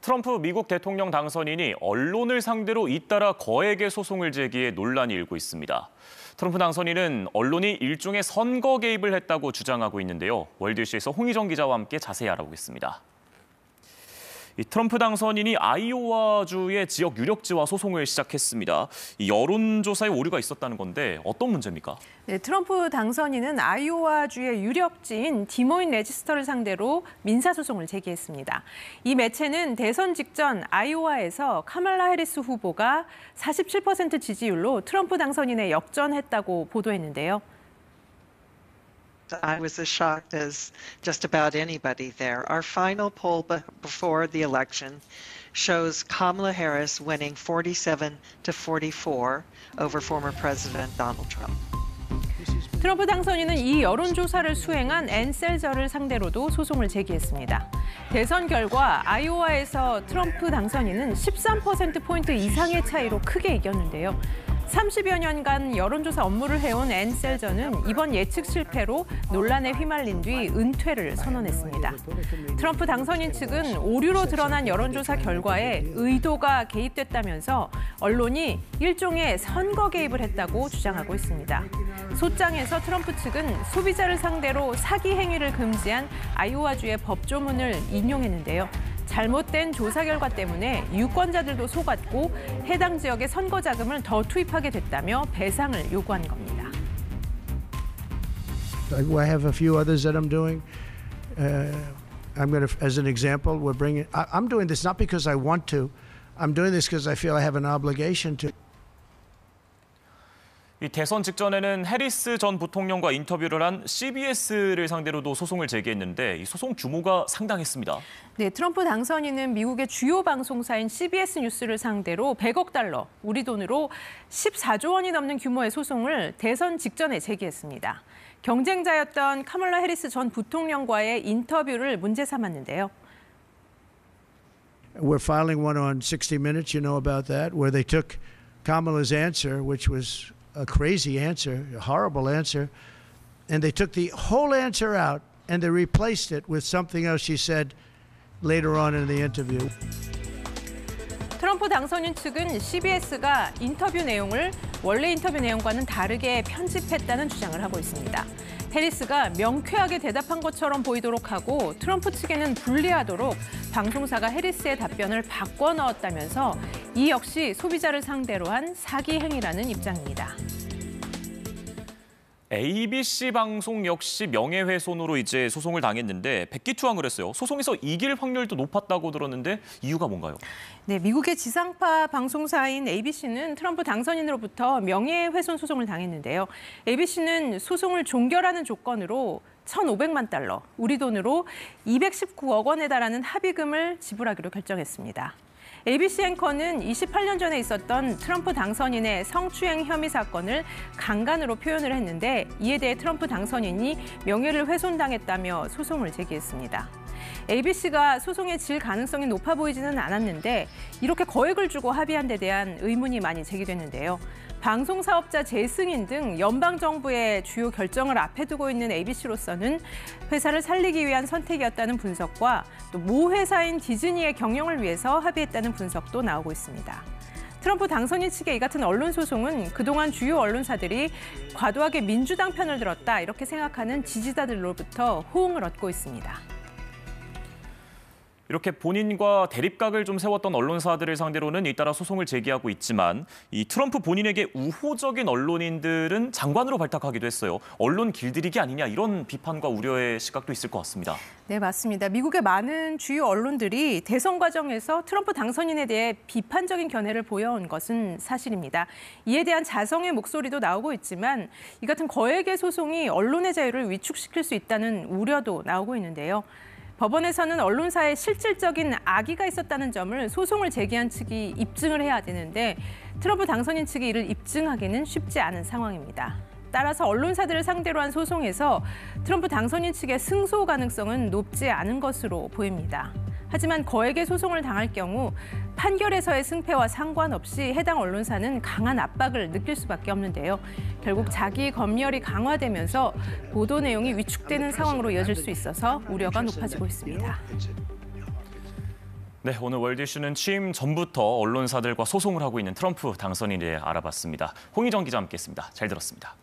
트럼프 미국 대통령 당선인이 언론을 상대로 잇따라 거액의 소송을 제기해 논란이 일고 있습니다. 트럼프 당선인은 언론이 일종의 선거 개입을 했다고 주장하고 있는데요. 월드이슈에서 홍희정 기자와 함께 자세히 알아보겠습니다. 트럼프 당선인이 아이오와주의 지역 유력지와 소송을 시작했습니다. 여론조사에 오류가 있었다는 건데 어떤 문제입니까? 네, 트럼프 당선인은 아이오와주의 유력지인 디모인 레지스터를 상대로 민사소송을 제기했습니다. 이 매체는 대선 직전 아이오와에서 카말라 해리스 후보가 47% 지지율로 트럼프 당선인에 역전했다고 보도했는데요. I was as shocked as just about anybody there. Our final poll before the election shows Kamala Harris winning 47-44 over former President Donald Trump. 트럼프 당선인은 이 여론조사를 수행한 앤 셀저를 상대로도 소송을 제기했습니다. 대선 결과 아이오와에서 트럼프 당선인은 13%포인트 이상의 차이로 크게 이겼는데요. 30여 년간 여론조사 업무를 해온 앤 셀저는 이번 예측 실패로 논란에 휘말린 뒤 은퇴를 선언했습니다. 트럼프 당선인 측은 오류로 드러난 여론조사 결과에 의도가 개입됐다면서 언론이 일종의 선거 개입을 했다고 주장하고 있습니다. 소장에서 트럼프 측은 소비자를 상대로 사기 행위를 금지한 아이오와주의 법조문을 인용했는데요. 잘못된 조사 결과 때문에 유권자들도 속았고 해당 지역의 선거 자금을 더 투입하게 됐다며 배상을 요구한 겁니다. I have a few others that I'm doing. I'm going to, as an example, we're bringing. I'm doing this not because I want to. I'm doing this because I feel I have an obligation to. 이 대선 직전에는 해리스 전 부통령과 인터뷰를 한 CBS를 상대로도 소송을 제기했는데 이 소송 규모가 상당했습니다. 네, 트럼프 당선인은 미국의 주요 방송사인 CBS 뉴스를 상대로 100억 달러, 우리 돈으로 14조 원이 넘는 규모의 소송을 대선 직전에 제기했습니다. 경쟁자였던 카멀라 해리스 전 부통령과의 인터뷰를 문제 삼았는데요. We're filing one on 60 Minutes, you know about that, where they took Kamala's answer, which was a crazy answer, a horrible answer, and they took the whole answer out and they replaced it with something else she said later on in the interview. 트럼프 당선인 측은 CBS가 인터뷰 내용을 원래 인터뷰 내용과는 다르게 편집했다는 주장을 하고 있습니다. 해리스가 명쾌하게 대답한 것처럼 보이도록 하고 트럼프 측에는 불리하도록 방송사가 해리스의 답변을 바꿔 넣었다면서 이 역시 소비자를 상대로 한 사기 행위라는 입장입니다. ABC 방송 역시 명예훼손으로 이제 소송을 당했는데 백기투항을 했어요. 소송에서 이길 확률도 높았다고 들었는데 이유가 뭔가요? 네, 미국의 지상파 방송사인 ABC는 트럼프 당선인으로부터 명예훼손 소송을 당했는데요. ABC는 소송을 종결하는 조건으로 1,500만 달러, 우리 돈으로 219억 원에 달하는 합의금을 지불하기로 결정했습니다. ABC 앵커는 28년 전에 있었던 트럼프 당선인의 성추행 혐의 사건을 강간으로 표현을 했는데 이에 대해 트럼프 당선인이 명예를 훼손당했다며 소송을 제기했습니다. ABC가 소송에 질 가능성이 높아 보이지는 않았는데 이렇게 거액을 주고 합의한 데 대한 의문이 많이 제기됐는데요. 방송사업자 재승인 등 연방정부의 주요 결정을 앞에 두고 있는 ABC로서는 회사를 살리기 위한 선택이었다는 분석과 또 모 회사인 디즈니의 경영을 위해서 합의했다는 분석도 나오고 있습니다. 트럼프 당선인 측의 이 같은 언론 소송은 그동안 주요 언론사들이 과도하게 민주당 편을 들었다 이렇게 생각하는 지지자들로부터 호응을 얻고 있습니다. 이렇게 본인과 대립각을 좀 세웠던 언론사들을 상대로는 잇따라 소송을 제기하고 있지만 이 트럼프 본인에게 우호적인 언론인들은 장관으로 발탁하기도 했어요. 언론 길들이기 아니냐 이런 비판과 우려의 시각도 있을 것 같습니다. 네, 맞습니다. 미국의 많은 주요 언론들이 대선 과정에서 트럼프 당선인에 대해 비판적인 견해를 보여온 것은 사실입니다. 이에 대한 자성의 목소리도 나오고 있지만 이 같은 거액의 소송이 언론의 자유를 위축시킬 수 있다는 우려도 나오고 있는데요. 법원에서는 언론사에 실질적인 악의가 있었다는 점을 소송을 제기한 측이 입증을 해야 되는데 트럼프 당선인 측이 이를 입증하기는 쉽지 않은 상황입니다. 따라서 언론사들을 상대로 한 소송에서 트럼프 당선인 측의 승소 가능성은 높지 않은 것으로 보입니다. 하지만 거액의 소송을 당할 경우 판결에서의 승패와 상관없이 해당 언론사는 강한 압박을 느낄 수밖에 없는데요. 결국 자기 검열이 강화되면서 보도 내용이 위축되는 상황으로 이어질 수 있어서 우려가 높아지고 있습니다. 네, 오늘 월드 이슈는 취임 전부터 언론사들과 소송을 하고 있는 트럼프 당선인에 대해 알아봤습니다. 홍희정 기자 함께했습니다. 잘 들었습니다.